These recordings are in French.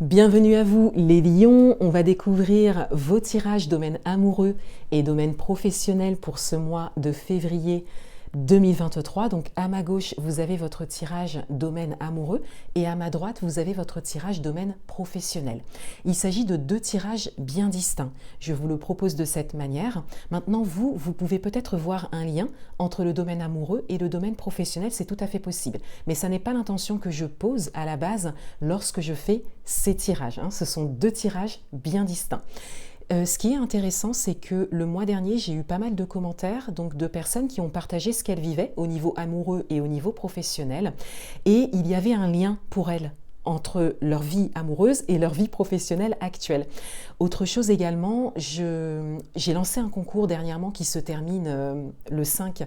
Bienvenue à vous les lions, on va découvrir vos tirages domaine amoureux et domaine professionnel pour ce mois de février 2023. Donc à ma gauche, vous avez votre tirage domaine amoureux et à ma droite, vous avez votre tirage domaine professionnel. Il s'agit de deux tirages bien distincts. Je vous le propose de cette manière. Maintenant, vous pouvez peut-être voir un lien entre le domaine amoureux et le domaine professionnel, c'est tout à fait possible. Mais ça n'est pas l'intention que je pose à la base lorsque je fais ces tirages. Ce sont deux tirages bien distincts. Ce qui est intéressant, c'est que le mois dernier, j'ai eu pas mal de commentaires donc de personnes qui ont partagé ce qu'elles vivaient au niveau amoureux et au niveau professionnel. Et il y avait un lien pour elles entre leur vie amoureuse et leur vie professionnelle actuelle. Autre chose également, j'ai lancé un concours dernièrement qui se termine le 5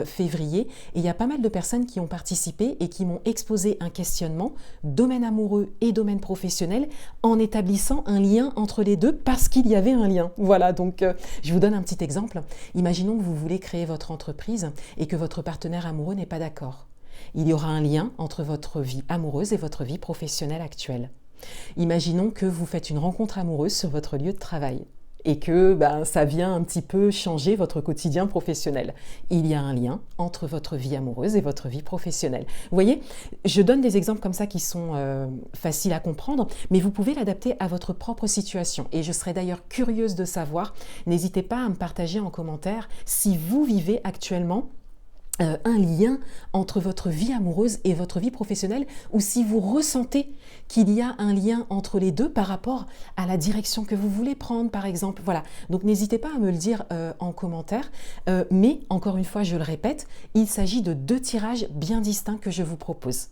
février et il y a pas mal de personnes qui ont participé et qui m'ont exposé un questionnement, domaine amoureux et domaine professionnel, en établissant un lien entre les deux parce qu'il y avait un lien. Voilà, donc je vous donne un petit exemple. Imaginons que vous voulez créer votre entreprise et que votre partenaire amoureux n'est pas d'accord. Il y aura un lien entre votre vie amoureuse et votre vie professionnelle actuelle. Imaginons que vous faites une rencontre amoureuse sur votre lieu de travail et que ça vient un petit peu changer votre quotidien professionnel. Il y a un lien entre votre vie amoureuse et votre vie professionnelle. Vous voyez, je donne des exemples comme ça qui sont faciles à comprendre, mais vous pouvez l'adapter à votre propre situation. Et je serais d'ailleurs curieuse de savoir, n'hésitez pas à me partager en commentaire si vous vivez actuellement un lien entre votre vie amoureuse et votre vie professionnelle ou si vous ressentez qu'il y a un lien entre les deux par rapport à la direction que vous voulez prendre par exemple. Voilà, donc n'hésitez pas à me le dire en commentaire, mais encore une fois je le répète, il s'agit de deux tirages bien distincts que je vous propose.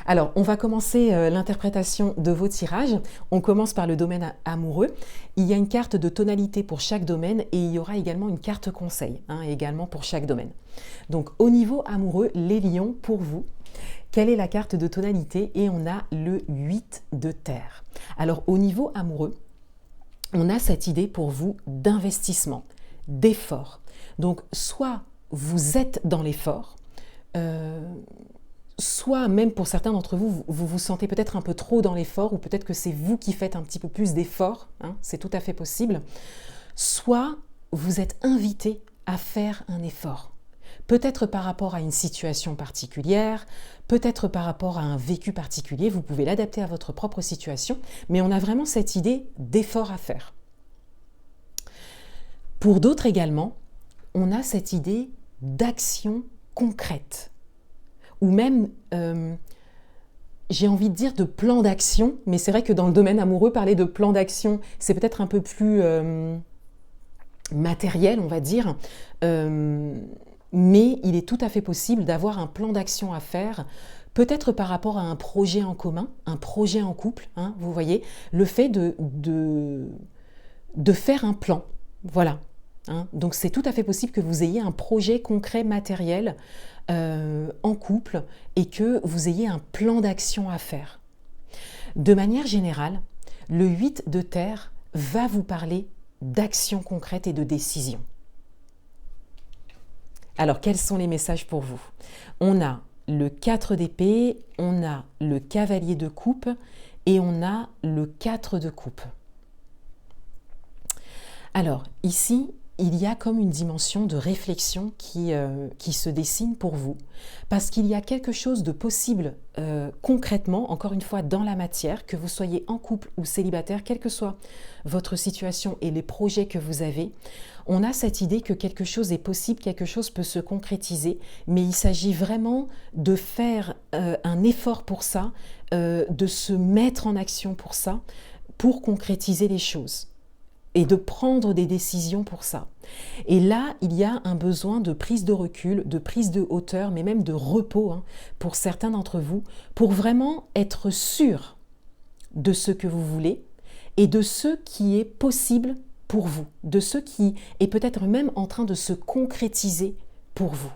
Alors, on va commencer l'interprétation de vos tirages. On commence par le domaine amoureux. Il y a une carte de tonalité pour chaque domaine et il y aura également une carte conseil, également pour chaque domaine. Donc, au niveau amoureux, les lions, pour vous, quelle est la carte de tonalité? Et on a le 8 de terre. Alors, au niveau amoureux, on a cette idée pour vous d'investissement, d'effort. Donc, soit vous êtes dans l'effort, soit même pour certains d'entre vous, vous vous sentez peut-être un peu trop dans l'effort ou peut-être que c'est vous qui faites un petit peu plus d'efforts, c'est tout à fait possible. Soit vous êtes invité à faire un effort. Peut-être par rapport à une situation particulière, peut-être par rapport à un vécu particulier, vous pouvez l'adapter à votre propre situation, mais on a vraiment cette idée d'effort à faire. Pour d'autres également, on a cette idée d'action concrète. Ou même, j'ai envie de dire de plan d'action, mais c'est vrai que dans le domaine amoureux, parler de plan d'action, c'est peut-être un peu plus matériel, on va dire, mais il est tout à fait possible d'avoir un plan d'action à faire, peut-être par rapport à un projet en commun, un projet en couple, vous voyez, le fait de faire un plan, voilà. Donc c'est tout à fait possible que vous ayez un projet concret, matériel, en couple et que vous ayez un plan d'action à faire. De manière générale, le 8 de terre va vous parler d'action concrète et de décision. Alors, quels sont les messages pour vous? On a le 4 d'épée, on a le cavalier de coupe et on a le 4 de coupe. Alors, ici, il y a comme une dimension de réflexion qui se dessine pour vous, parce qu'il y a quelque chose de possible concrètement, encore une fois, dans la matière, que vous soyez en couple ou célibataire, quelle que soit votre situation et les projets que vous avez, on a cette idée que quelque chose est possible, quelque chose peut se concrétiser, mais il s'agit vraiment de faire un effort pour ça, de se mettre en action pour ça, pour concrétiser les choses. Et de prendre des décisions pour ça. Et là, il y a un besoin de prise de recul, de prise de hauteur, mais même de repos pour certains d'entre vous, pour vraiment être sûr de ce que vous voulez et de ce qui est possible pour vous, de ce qui est peut-être même en train de se concrétiser pour vous.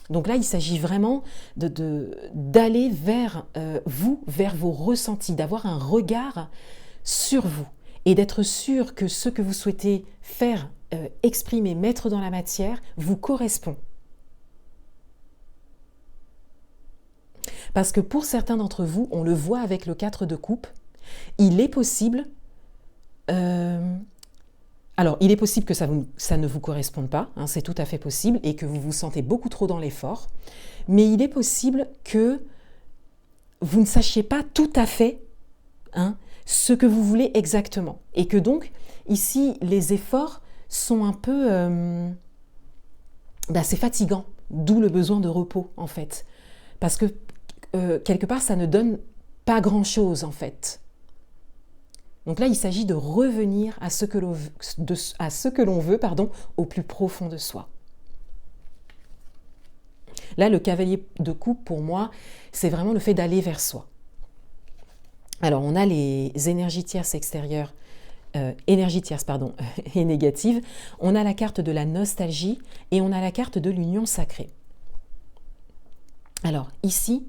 Donc là, il s'agit vraiment d'aller vers vous, vers vos ressentis, d'avoir un regard sur vous. Et d'être sûr que ce que vous souhaitez faire, exprimer, mettre dans la matière, vous correspond. Parce que pour certains d'entre vous, on le voit avec le 4 de coupe, il est possible... alors, il est possible que ça ne vous corresponde pas, hein, c'est tout à fait possible, et que vous vous sentez beaucoup trop dans l'effort, mais il est possible que vous ne sachiez pas tout à fait hein, ce que vous voulez exactement. Et que donc, ici, les efforts sont un peu... c'est fatigant, d'où le besoin de repos, en fait. Parce que, quelque part, ça ne donne pas grand-chose, en fait. Donc là, il s'agit de revenir à ce que l'on veut, au plus profond de soi. Là, le cavalier de coupe, pour moi, c'est vraiment le fait d'aller vers soi. Alors, on a les énergies tierces extérieures, et négatives. On a la carte de la nostalgie et on a la carte de l'union sacrée. Alors, ici,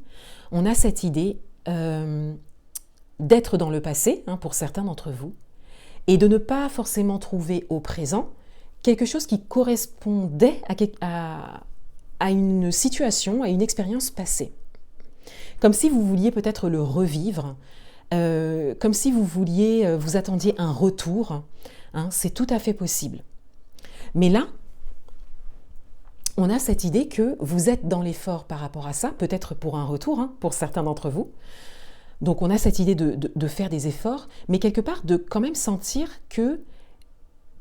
on a cette idée d'être dans le passé, hein, pour certains d'entre vous, et de ne pas forcément trouver au présent quelque chose qui correspondait à une situation, à une expérience passée. Comme si vous vouliez peut-être le revivre, comme si vous attendiez un retour, hein, c'est tout à fait possible. Mais là, on a cette idée que vous êtes dans l'effort par rapport à ça, peut-être pour un retour, hein, pour certains d'entre vous. Donc on a cette idée de faire des efforts, mais quelque part de quand même sentir que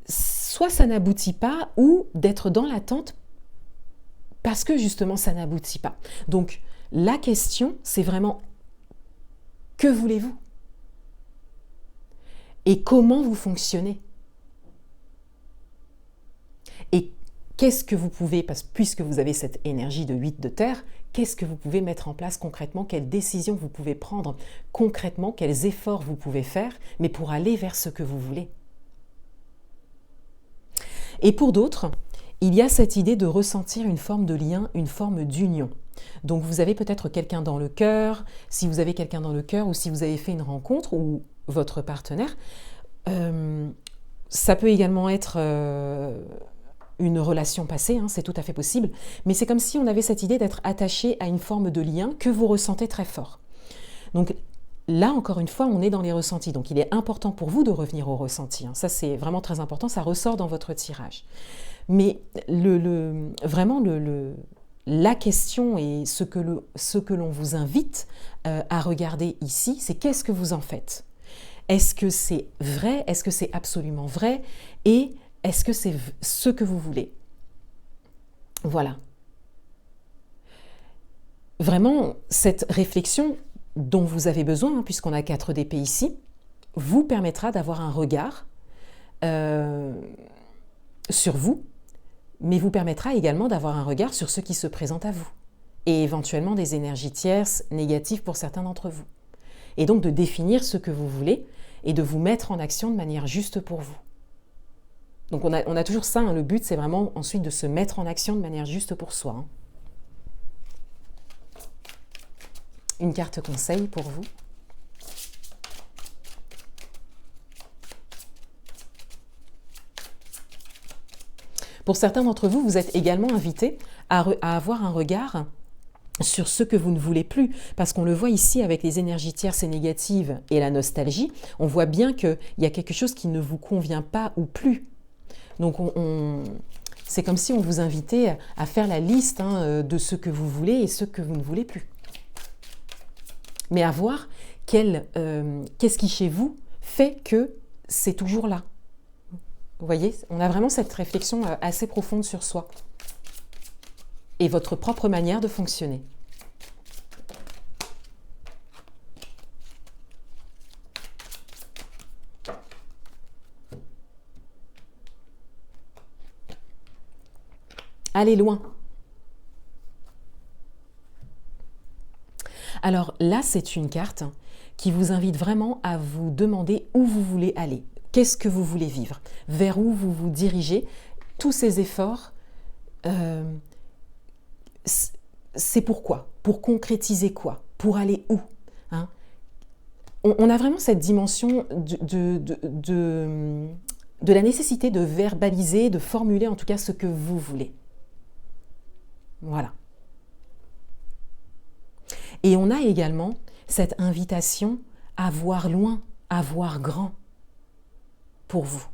soit ça n'aboutit pas, ou d'être dans l'attente parce que justement ça n'aboutit pas. Donc la question, c'est vraiment: que voulez-vous? Et comment vous fonctionnez? Et qu'est-ce que vous pouvez, puisque vous avez cette énergie de 8 de terre, qu'est-ce que vous pouvez mettre en place concrètement? Quelles décisions vous pouvez prendre concrètement? Quels efforts vous pouvez faire, mais pour aller vers ce que vous voulez? Et pour d'autres, il y a cette idée de ressentir une forme de lien, une forme d'union. Donc vous avez peut-être quelqu'un dans le cœur, si vous avez quelqu'un dans le cœur, ou si vous avez fait une rencontre, ou votre partenaire, ça peut également être une relation passée, hein, c'est tout à fait possible, mais c'est comme si on avait cette idée d'être attaché à une forme de lien que vous ressentez très fort. Donc là, encore une fois, on est dans les ressentis, donc il est important pour vous de revenir aux ressentis, hein. Ça c'est vraiment très important, ça ressort dans votre tirage. Mais la question et ce que l'on vous invite à regarder ici, c'est qu'est-ce que vous en faites? Est-ce que c'est vrai? Est-ce que c'est absolument vrai? Et est-ce que c'est ce que vous voulez? Voilà. Vraiment, cette réflexion dont vous avez besoin, hein, puisqu'on a 4 d'épée ici, vous permettra d'avoir un regard sur vous, mais vous permettra également d'avoir un regard sur ce qui se présente à vous, et éventuellement des énergies tierces négatives pour certains d'entre vous. Et donc de définir ce que vous voulez, et de vous mettre en action de manière juste pour vous. Donc on a toujours ça, hein, le but c'est vraiment ensuite de se mettre en action de manière juste pour soi. Hein. Une carte conseil pour vous. Pour certains d'entre vous, vous êtes également invités à avoir un regard sur ce que vous ne voulez plus, parce qu'on le voit ici avec les énergies tierces et négatives et la nostalgie, on voit bien qu'il y a quelque chose qui ne vous convient pas ou plus. Donc c'est comme si on vous invitait à faire la liste, hein, de ce que vous voulez et ce que vous ne voulez plus. Mais à voir qu'est-ce qui chez vous fait que c'est toujours là. Vous voyez, on a vraiment cette réflexion assez profonde sur soi et votre propre manière de fonctionner. Allez loin. Alors là, c'est une carte qui vous invite vraiment à vous demander où vous voulez aller. Qu'est-ce que vous voulez vivre? Vers où vous vous dirigez? Tous ces efforts, c'est pourquoi? Pour concrétiser quoi? Pour aller où, hein? On a vraiment cette dimension de la nécessité de verbaliser, de formuler en tout cas ce que vous voulez. Voilà. Et on a également cette invitation à voir loin, à voir grand pour vous.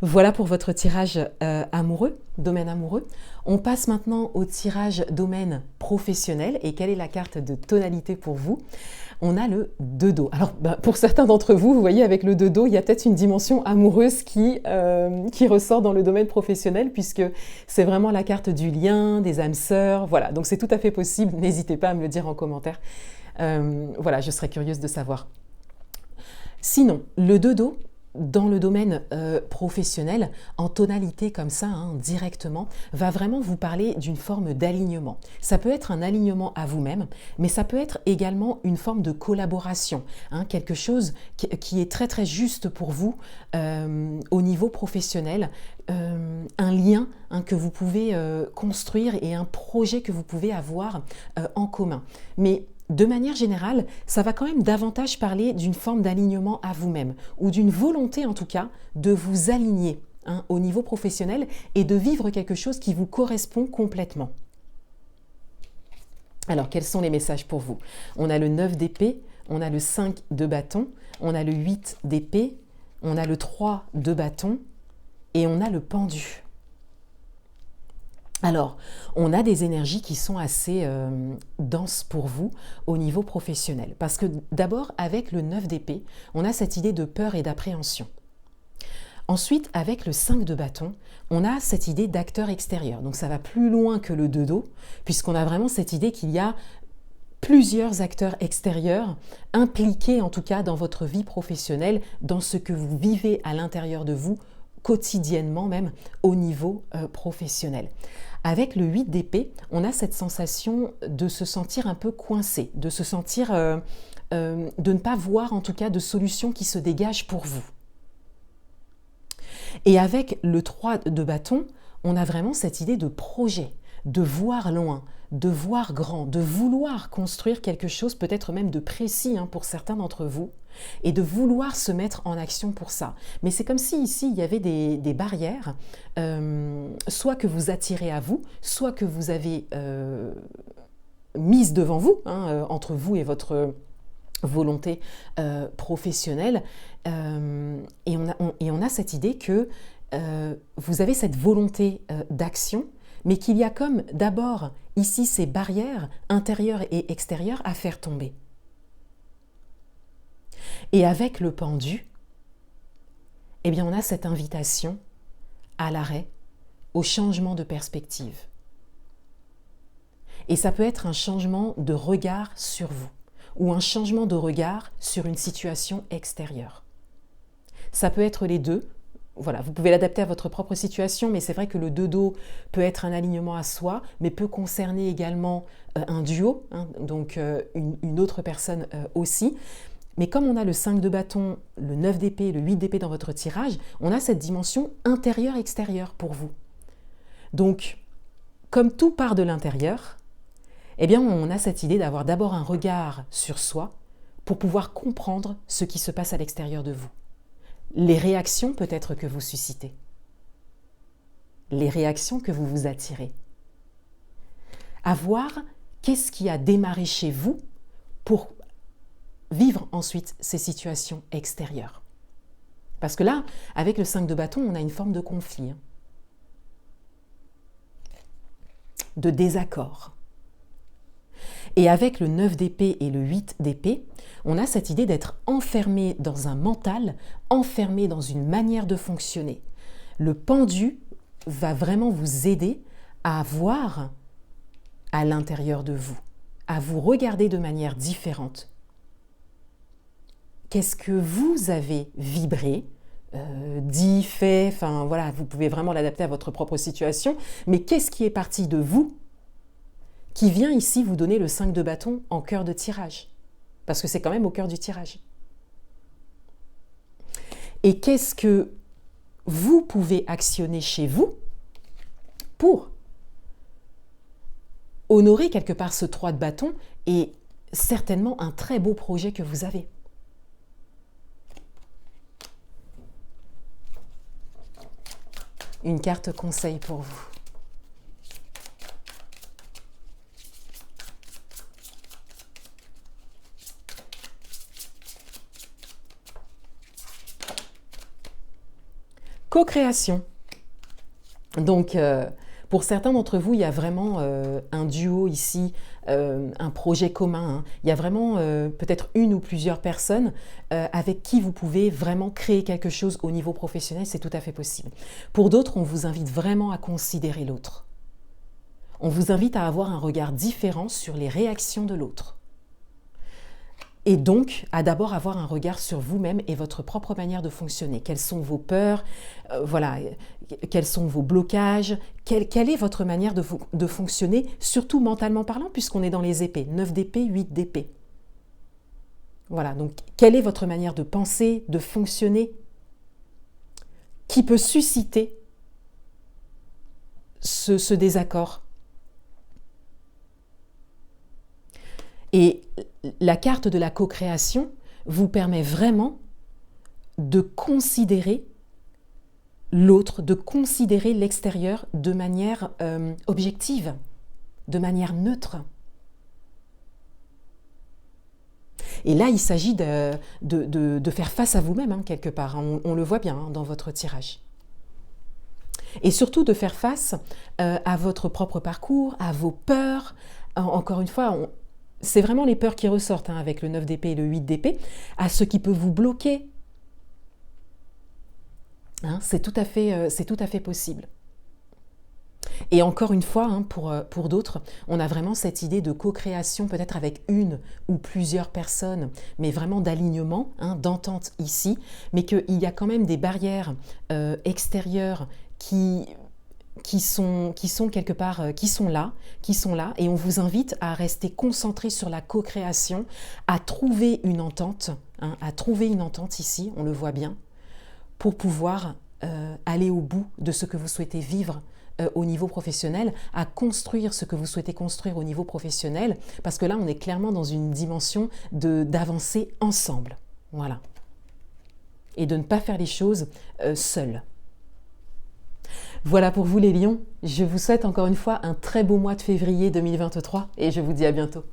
Voilà pour votre tirage amoureux, domaine amoureux. On passe maintenant au tirage domaine professionnel. Et quelle est la carte de tonalité pour vous? On a le 2 d'eau. Alors, pour certains d'entre vous, vous voyez, avec le 2 d'eau, il y a peut-être une dimension amoureuse qui ressort dans le domaine professionnel, puisque c'est vraiment la carte du lien, des âmes sœurs. Voilà, donc c'est tout à fait possible. N'hésitez pas à me le dire en commentaire. Voilà, je serais curieuse de savoir. Sinon, le 2 d'eau, dans le domaine professionnel, en tonalité comme ça, directement, va vraiment vous parler d'une forme d'alignement. Ça peut être un alignement à vous-même, mais ça peut être également une forme de collaboration, quelque chose qui est très très juste pour vous au niveau professionnel, un lien que vous pouvez construire et un projet que vous pouvez avoir en commun. Mais de manière générale, ça va quand même davantage parler d'une forme d'alignement à vous-même, ou d'une volonté en tout cas de vous aligner au niveau professionnel et de vivre quelque chose qui vous correspond complètement. Alors, quels sont les messages pour vous? On a le 9 d'épée, on a le 5 de bâton, on a le 8 d'épée, on a le 3 de bâton et on a le pendu. Alors, on a des énergies qui sont assez denses pour vous au niveau professionnel. Parce que d'abord, avec le 9 d'épée, on a cette idée de peur et d'appréhension. Ensuite, avec le 5 de bâton, on a cette idée d'acteur extérieur. Donc ça va plus loin que le 2 d'eau, puisqu'on a vraiment cette idée qu'il y a plusieurs acteurs extérieurs impliqués en tout cas dans votre vie professionnelle, dans ce que vous vivez à l'intérieur de vous, quotidiennement même au niveau professionnel. Avec le 8 d'épée, on a cette sensation de se sentir un peu coincé, de se sentir, de ne pas voir en tout cas de solution qui se dégage pour vous. Et avec le 3 de bâton, on a vraiment cette idée de projet, de voir loin, de voir grand, de vouloir construire quelque chose peut-être même de précis pour certains d'entre vous, et de vouloir se mettre en action pour ça. Mais c'est comme si ici il y avait des barrières, soit que vous attirez à vous, soit que vous avez mises devant vous, entre vous et votre volonté professionnelle, et on a cette idée que vous avez cette volonté d'action, mais qu'il y a comme d'abord ici ces barrières intérieures et extérieures à faire tomber. Et avec le pendu, eh bien on a cette invitation à l'arrêt, au changement de perspective. Et ça peut être un changement de regard sur vous, ou un changement de regard sur une situation extérieure. Ça peut être les deux. Voilà, vous pouvez l'adapter à votre propre situation, mais c'est vrai que le 2 d'eau peut être un alignement à soi, mais peut concerner également un duo, donc une autre personne aussi. Mais comme on a le 5 de bâton, le 9 d'épée, le 8 d'épée dans votre tirage, on a cette dimension intérieure-extérieure pour vous. Donc, comme tout part de l'intérieur, eh bien on a cette idée d'avoir d'abord un regard sur soi pour pouvoir comprendre ce qui se passe à l'extérieur de vous. Les réactions peut-être que vous suscitez, les réactions que vous vous attirez. À voir qu'est-ce qui a démarré chez vous pour vivre ensuite ces situations extérieures. Parce que là, avec le 5 de bâton, on a une forme de conflit, de désaccord. Et avec le 9 d'épée et le 8 d'épée, on a cette idée d'être enfermé dans un mental, enfermé dans une manière de fonctionner. Le pendu va vraiment vous aider à voir à l'intérieur de vous, à vous regarder de manière différente. Qu'est-ce que vous avez vibré, dit, fait, enfin voilà, vous pouvez vraiment l'adapter à votre propre situation, mais qu'est-ce qui est parti de vous qui vient ici vous donner le 5 de bâton en cœur de tirage? Parce que c'est quand même au cœur du tirage. Et qu'est-ce que vous pouvez actionner chez vous pour honorer quelque part ce 3 de bâton et certainement un très beau projet que vous avez? Une carte conseil pour vous. Co-création. Donc, pour certains d'entre vous, il y a vraiment un duo ici, un projet commun. Hein. Il y a vraiment peut-être une ou plusieurs personnes avec qui vous pouvez vraiment créer quelque chose au niveau professionnel, c'est tout à fait possible. Pour d'autres, on vous invite vraiment à considérer l'autre. On vous invite à avoir un regard différent sur les réactions de l'autre. Et donc, à d'abord avoir un regard sur vous-même et votre propre manière de fonctionner. Quelles sont vos peurs, voilà, quels sont vos blocages, quelle est votre manière de fonctionner, surtout mentalement parlant, puisqu'on est dans les épées, 9 d'épée, 8 d'épée. Voilà, donc quelle est votre manière de penser, de fonctionner, qui peut susciter ce désaccord. Et la carte de la co-création vous permet vraiment de considérer l'autre, de considérer l'extérieur de manière objective, de manière neutre. Et là, il s'agit de faire face à vous-même, hein, quelque part. On le voit bien hein, dans votre tirage. Et surtout de faire face à votre propre parcours, à vos peurs. Encore une fois, c'est vraiment les peurs qui ressortent hein, avec le 9 d'épée et le 8 d'épée, à ce qui peut vous bloquer. Hein, c'est tout à fait possible. Et encore une fois, hein, pour d'autres, on a vraiment cette idée de co-création, peut-être avec une ou plusieurs personnes, mais vraiment d'alignement, hein, d'entente ici, mais qu'il y a quand même des barrières extérieures qui sont quelque part, qui sont là, et on vous invite à rester concentré sur la co-création, à trouver une entente, hein, ici, on le voit bien, pour pouvoir aller au bout de ce que vous souhaitez vivre au niveau professionnel, à construire ce que vous souhaitez construire au niveau professionnel, parce que là, on est clairement dans une dimension d'avancer ensemble, voilà, et de ne pas faire les choses seuls. Voilà pour vous les lions, je vous souhaite encore une fois un très beau mois de février 2023 et je vous dis à bientôt.